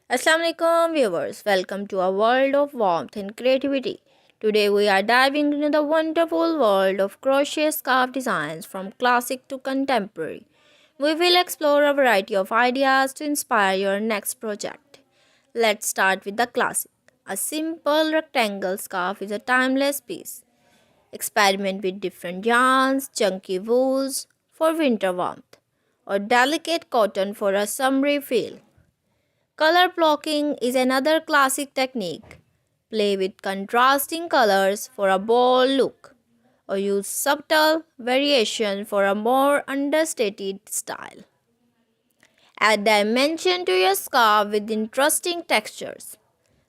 Assalamu alaikum viewers, welcome to a world of warmth and creativity. Today we are diving into the wonderful world of crochet scarf designs from classic to contemporary. We will explore a variety of ideas to inspire your next project. Let's start with the classic. A simple rectangle scarf is a timeless piece. Experiment with different yarns, chunky wools for winter warmth, or delicate cotton for a summery feel. Color blocking is another classic technique. Play with contrasting colors for a bold look, or use subtle variation for a more understated style. Add dimension to your scarf with interesting textures.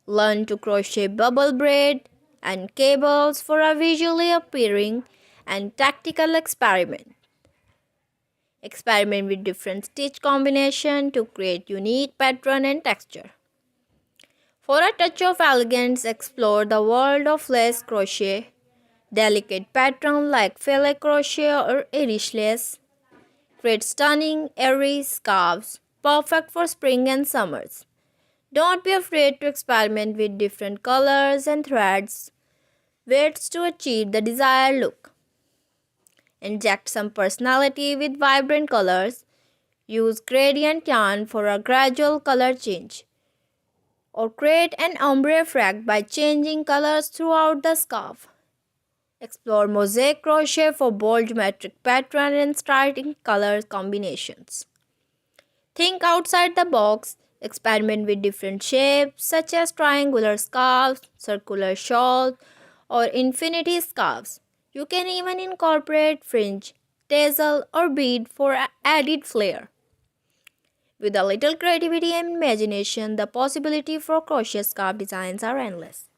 Learn to crochet bubble braid and cables for a visually appealing and tactical experiment. Experiment with different stitch combination to create unique pattern and texture. For a touch of elegance, explore the world of lace crochet, delicate patterns like filet crochet or Irish lace. Create stunning, airy scarves, perfect for spring and summers. Don't be afraid to experiment with different colors and threads, weights to achieve the desired look. Inject some personality with vibrant colors. Use gradient yarn for a gradual color change. Or create an ombre effect by changing colors throughout the scarf. Explore mosaic crochet for bold geometric pattern and striking color combinations. Think outside the box. Experiment with different shapes such as triangular scarves, circular shawls, or infinity scarves. You can even incorporate fringe, tassel, or bead for added flair. With a little creativity and imagination, the possibility for crochet scarf designs are endless.